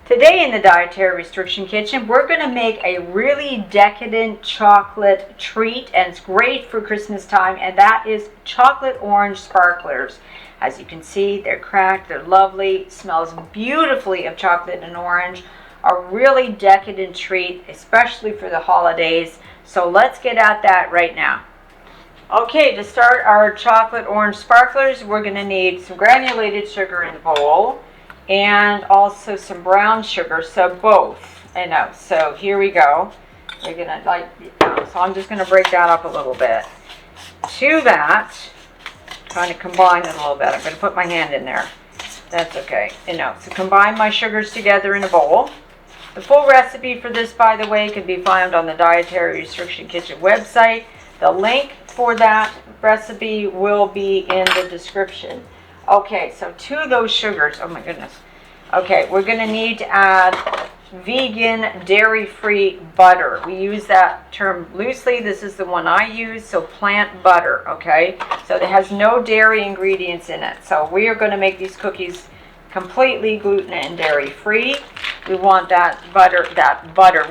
Today in the Dietary Restriction Kitchen, we're going to make a really decadent chocolate treat, and it's great for Christmas time, and that is chocolate orange sparklers. As you can see, they're cracked, they're lovely, smells beautifully of chocolate and orange. A really decadent treat, especially for the holidays. So let's get at that right now. Okay, to start our chocolate orange sparklers, we're going to need some granulated sugar in the bowl, and also some brown sugar, so both. So here we go. We're gonna so I'm just gonna break that up a little bit. To that, kind of combine it a little bit. I'm gonna put my hand in there. That's okay. So combine my sugars together in a bowl. The full recipe for this, by the way, can be found on the Dietary Restriction Kitchen website. The link for that recipe will be in the description. Okay, so to those sugars, oh my goodness. Okay, we're going to need to add vegan, dairy-free butter. We use that term loosely. This is the one I use, so plant butter, okay? So it has no dairy ingredients in it. So we are going to make these cookies completely gluten and dairy-free. We want that butter.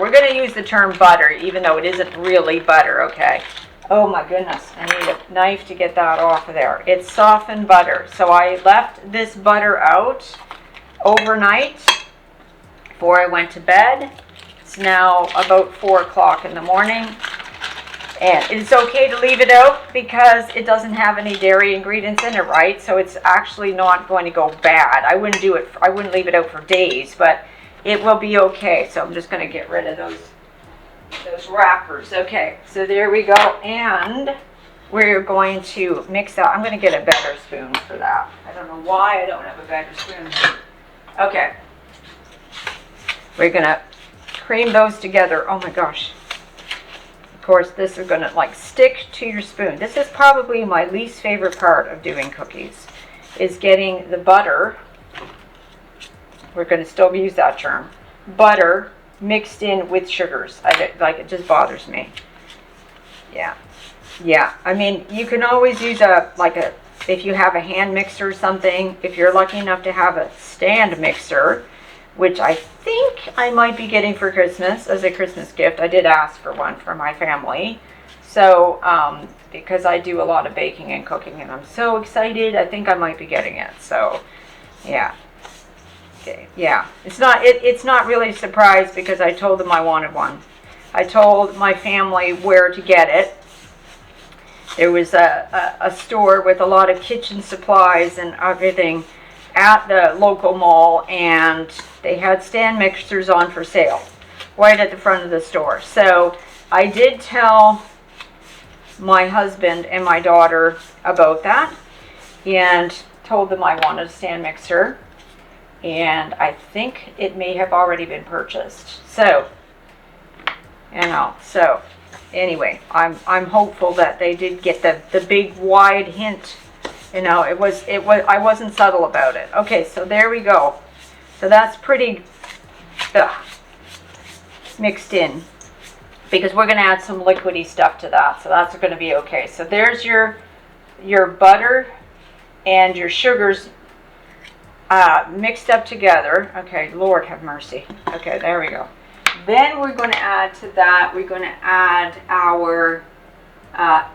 We're going to use the term butter, even though it isn't really butter, okay? Oh my goodness, I need a knife to get that off of there. It's softened butter. So I left this butter out overnight before I went to bed. It's now about 4 o'clock in the morning. And it's okay to leave it out because it doesn't have any dairy ingredients in it, right? So it's actually not going to go bad. I wouldn't leave it out for days, but it will be okay. So I'm just going to get rid of those wrappers. Okay, so there we go, and we're going to mix that. I'm going to get a better spoon for that. I don't know why I don't have a better spoon. Okay, we're going to cream those together. Oh my gosh. Of course, this is going to stick to your spoon. This is probably my least favorite part of doing cookies, is getting the butter. We're going to still use that term, butter mixed in with sugars. It just bothers me. Yeah. I mean, you can always use if you have a hand mixer or something. If you're lucky enough to have a stand mixer, which I think I might be getting for Christmas as a Christmas gift. I did ask for one for my family. So, because I do a lot of baking and cooking, and I'm so excited, I think I might be getting it. So, yeah. Okay, yeah, it's not really a surprise because I told them I wanted one. I told my family where to get it. There was a store with a lot of kitchen supplies and everything at the local mall, and they had stand mixers on for sale right at the front of the store. So I did tell my husband and my daughter about that and told them I wanted a stand mixer. And I think it may have already been purchased. So, so anyway, I'm hopeful that they did get the big wide hint. I wasn't subtle about it. Okay, so there we go. So that's pretty mixed in, because we're going to add some liquidy stuff to that. So that's going to be okay. So there's your butter and your sugars mixed up together. Okay, Lord have mercy. Okay, there we go. Then we're going to add to that, we're going to add our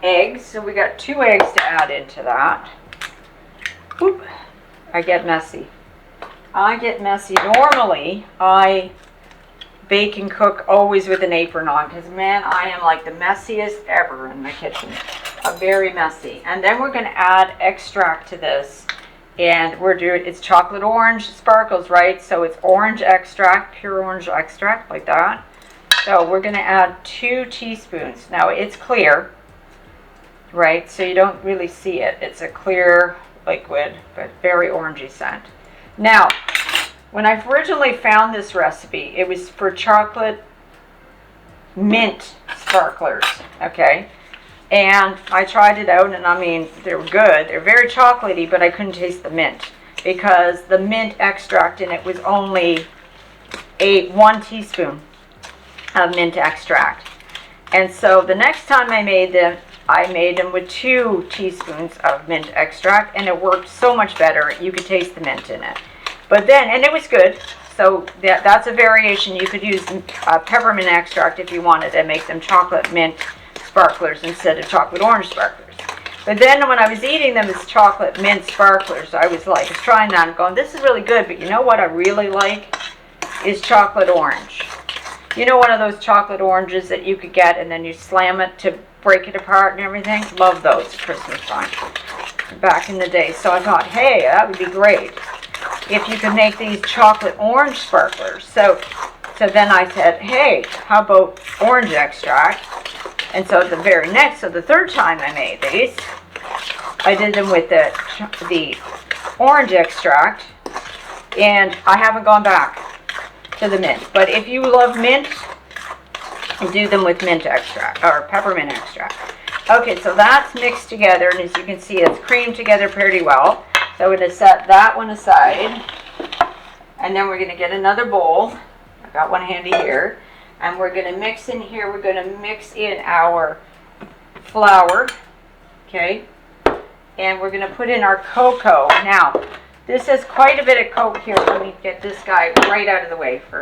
eggs. So we got 2 eggs to add into that. Oop, I get messy. Normally, I bake and cook always with an apron on, because man, I am like the messiest ever in the kitchen. I'm very messy. And then we're going to add extract to this. And it's chocolate orange sparkles, right? So it's orange extract, pure orange extract, like that. So we're going to add 2 teaspoons. Now it's clear, right? So you don't really see it. It's a clear liquid, but very orangey scent. Now, when I originally found this recipe, it was for chocolate mint sparklers, okay? And I tried it out, and I mean, they were good. They're very chocolatey, but I couldn't taste the mint because the mint extract in it was only 1 teaspoon of mint extract. And so the next time I made them with 2 teaspoons of mint extract, and it worked so much better. You could taste the mint in it. But then, and it was good. So that's a variation. You could use peppermint extract if you wanted and make them chocolate mint sparklers instead of chocolate orange sparklers. But then when I was eating them as chocolate mint sparklers, I was trying that and going, this is really good, but you know what I really like is chocolate orange. You know, one of those chocolate oranges that you could get and then you slam it to break it apart and everything? Love those at Christmas time back in the day. So I thought, hey, that would be great if you could make these chocolate orange sparklers. So then I said, hey, how about orange extract? And so the third time I made these, I did them with the orange extract, and I haven't gone back to the mint. But if you love mint, do them with mint extract or peppermint extract. Okay, so that's mixed together, and as you can see, it's creamed together pretty well. So I'm going to set that one aside, and then we're going to get another bowl. I've got one handy here, and we're going to mix in here. We're going to mix in our flour, okay, and we're going to put in our cocoa. Now, this has quite a bit of cocoa here. Let me get this guy right out of the way for,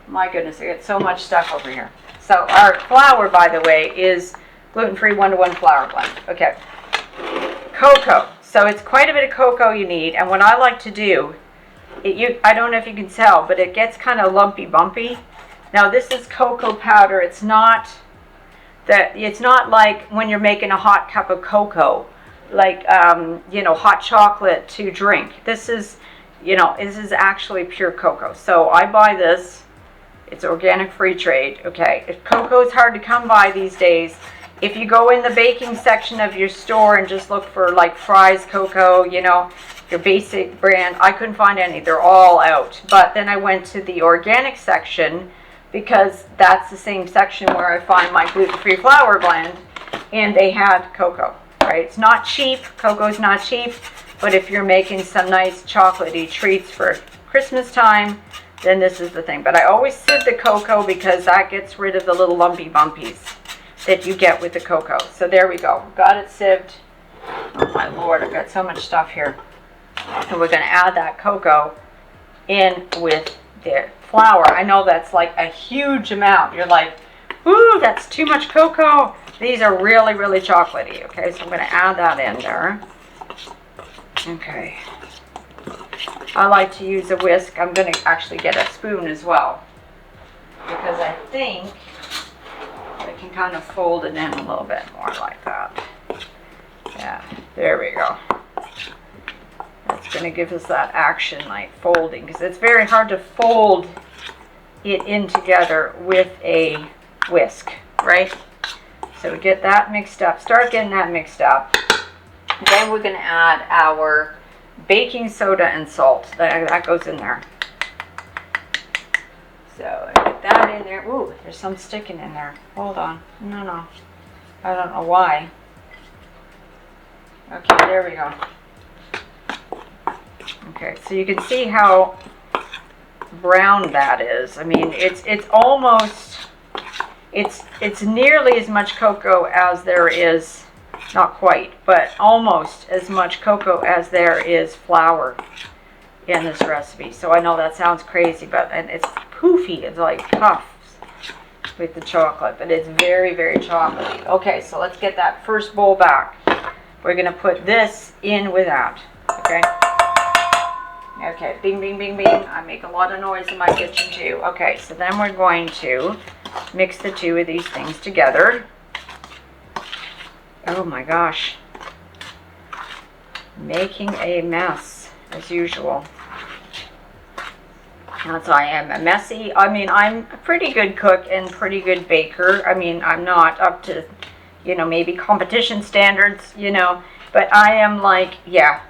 my goodness, I got so much stuff over here. So our flour, by the way, is gluten-free 1-to-1 flour blend. Okay. Cocoa. So it's quite a bit of cocoa you need, and what I like to do, I don't know if you can tell, but it gets kind of lumpy bumpy. Now this is cocoa powder. It's not like when you're making a hot cup of cocoa, like hot chocolate to drink. This is actually pure cocoa. So I buy this. It's organic free trade. Okay. If cocoa is hard to come by these days, if you go in the baking section of your store and just look for like Fry's cocoa, your basic brand, I couldn't find any. They're all out. But then I went to the organic section because that's the same section where I find my gluten-free flour blend, and they had cocoa, right? It's not cheap. Cocoa's not cheap, but if you're making some nice chocolatey treats for Christmas time, then this is the thing. But I always sieve the cocoa because that gets rid of the little lumpy bumpies that you get with the cocoa. So there we go. Got it sieved. Oh my Lord, I've got so much stuff here. And we're going to add that cocoa in with the flour. I know that's like a huge amount. You're like, ooh, that's too much cocoa. These are really, really chocolatey. Okay, so I'm going to add that in there. Okay. I like to use a whisk. I'm going to actually get a spoon as well, because I think I can kind of fold it in a little bit more like that. Yeah, there we go. That's going to give us that action like folding, because it's very hard to fold it in together with a whisk, right? So we get that mixed up, start getting that mixed up. Then we're going to add our baking soda and salt. That goes in there. So I get that in there. Ooh, there's some sticking in there. Hold on. No. I don't know why. Okay, there we go. Okay, so you can see how brown that is. I mean, it's almost, it's nearly as much cocoa as there is, not quite, but almost as much cocoa as there is flour in this recipe. So I know that sounds crazy, and it's poofy. It's like puffs with the chocolate, but it's very, very chocolatey. Okay, so let's get that first bowl back. We're going to put this in with that. Okay. Okay, bing, bing, bing, bing. I make a lot of noise in my kitchen too. Okay, so then we're going to mix the two of these things together. Oh my gosh. Making a mess, as usual. As I am a messy. I mean, I'm a pretty good cook and pretty good baker. I mean, I'm not up to, maybe competition standards, but I am like, yeah.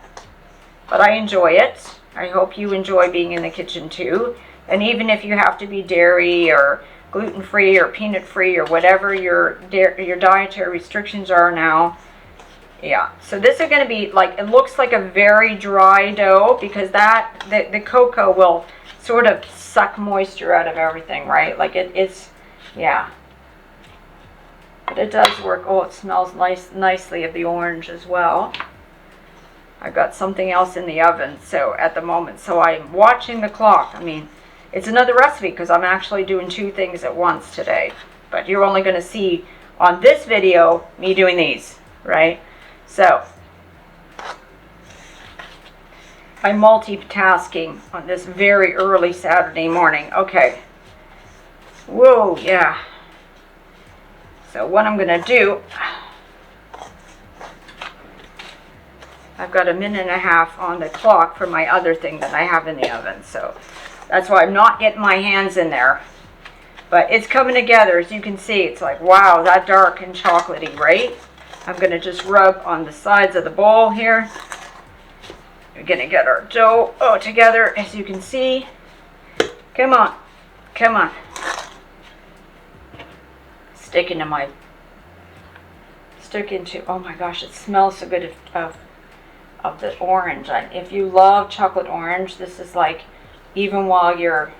But I enjoy it. I hope you enjoy being in the kitchen too. And even if you have to be dairy or gluten-free or peanut-free or whatever your dietary restrictions are now. Yeah, so this is going to be like, it looks like a very dry dough because the cocoa will sort of suck moisture out of everything, right? Like it's, yeah. But it does work. Oh, it smells nicely of the orange as well. I've got something else in the oven, so at the moment, so I'm watching the clock. I mean, it's another recipe because I'm actually doing two things at once today. But you're only going to see on this video me doing these, right? So I'm multitasking on this very early Saturday morning. Okay. Whoa, yeah. So what I'm going to do, I've got a minute and a half on the clock for my other thing that I have in the oven. So that's why I'm not getting my hands in there. But it's coming together. As you can see, it's like, wow, that dark and chocolatey, right? I'm going to just rub on the sides of the bowl here. We're going to get our dough together, as you can see. Come on. Come on. Stick into, oh my gosh, it smells so good of the orange. If you love chocolate orange, this is like, even while you're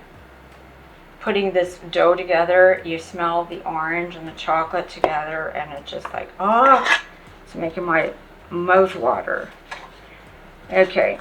putting this dough together, you smell the orange and the chocolate together, and it's just like, oh, it's making my mouth water. Okay.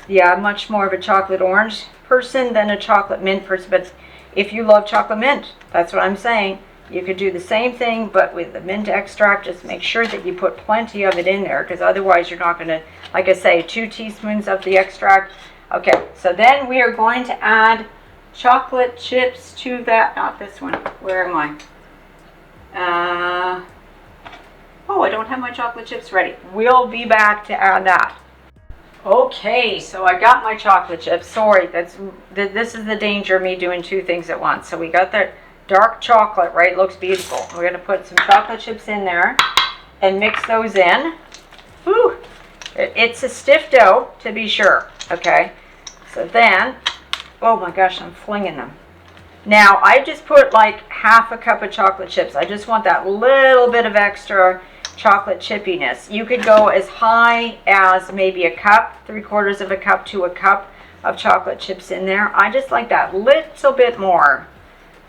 Yeah, I'm much more of a chocolate orange person than a chocolate mint person, but if you love chocolate mint, that's what I'm saying. You could do the same thing, but with the mint extract, just make sure that you put plenty of it in there, because otherwise you're not going to, like I say, 2 teaspoons of the extract. Okay, so then we are going to add chocolate chips to that. Not this one. Where am I? Oh, I don't have my chocolate chips ready. We'll be back to add that. Okay, so I got my chocolate chips. Sorry, this is the danger of me doing two things at once. So we got the dark chocolate, right? It looks beautiful. We're going to put some chocolate chips in there and mix those in. Whew. It's a stiff dough, to be sure. Okay, so then, oh my gosh, I'm flinging them. Now, I just put like half a cup of chocolate chips. I just want that little bit of extra chocolate chippiness. You could go as high as maybe a cup, 3/4 of a cup to a cup of chocolate chips in there. I just like that little bit more.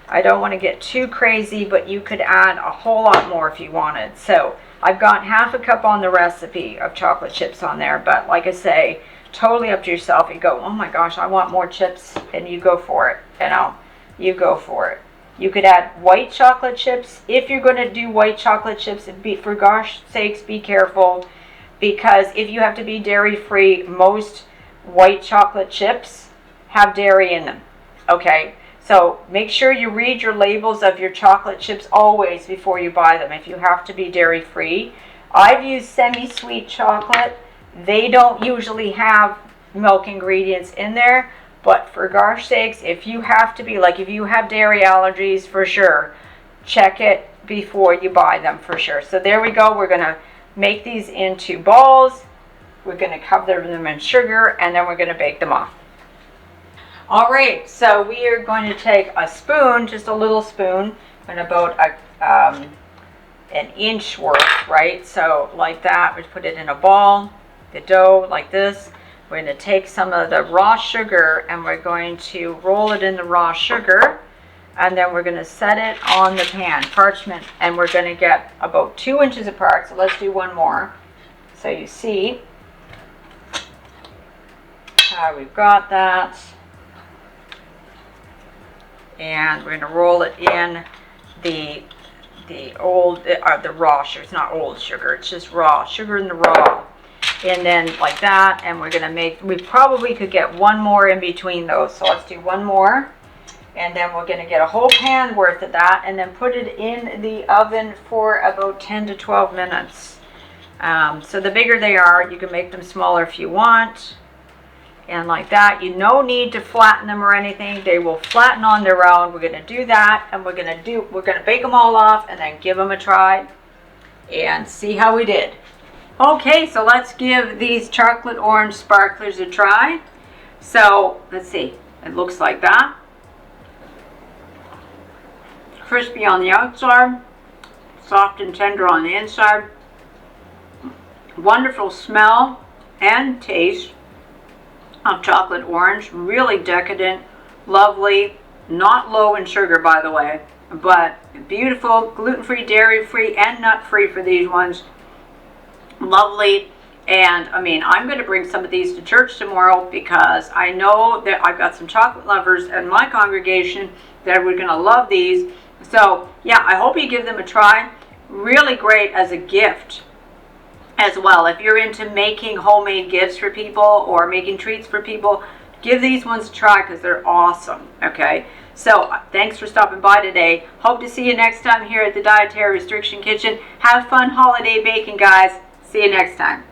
I don't want to get too crazy, but you could add a whole lot more if you wanted. So I've got half a cup on the recipe of chocolate chips on there, but like I say, totally up to yourself. You go, oh my gosh, I want more chips, and you go for it. You go for it. You could add white chocolate chips. If you're going to do white chocolate chips, for gosh sakes, be careful, because if you have to be dairy-free, most white chocolate chips have dairy in them. Okay, so make sure you read your labels of your chocolate chips always before you buy them if you have to be dairy-free. I've used semi-sweet chocolate. They don't usually have milk ingredients in there. But for gosh sakes, if you have to be, like if you have dairy allergies, for sure, check it before you buy them, for sure. So there we go. We're going to make these into balls. We're going to cover them in sugar, and then we're going to bake them off. All right, so we are going to take a spoon, just a little spoon, and about an inch worth, right? So like that, we put it in a ball, the dough like this. We're going to take some of the raw sugar and we're going to roll it in the raw sugar, and then we're going to set it on the pan, parchment, and we're going to get about 2 inches apart. So let's do one more. So you see how we've got that. And we're going to roll it in the raw sugar. It's not old sugar, it's just raw sugar in the raw. And then like that, and we're going to we probably could get one more in between those. So let's do one more. And then we're going to get a whole pan worth of that and then put it in the oven for about 10 to 12 minutes. So the bigger they are, you can make them smaller if you want. And like that, you no need to flatten them or anything. They will flatten on their own. We're going to do that, and we're going to bake them all off and then give them a try and see how we did. Okay, so let's give these chocolate orange sparklers a try. So let's see, it looks like that. Crispy on the outside, soft and tender on the inside. Wonderful smell and taste of chocolate orange. Really decadent, lovely, not low in sugar, by the way, but beautiful, gluten-free, dairy-free, and nut-free for these ones. Lovely. And I mean, I'm going to bring some of these to church tomorrow because I know that I've got some chocolate lovers in my congregation that are going to love these. So yeah, I hope you give them a try. Really great as a gift as well. If you're into making homemade gifts for people or making treats for people, give these ones a try because they're awesome. Okay, so thanks for stopping by today. Hope to see you next time here at the Dietary Restriction Kitchen. Have fun holiday baking, guys. See you next time.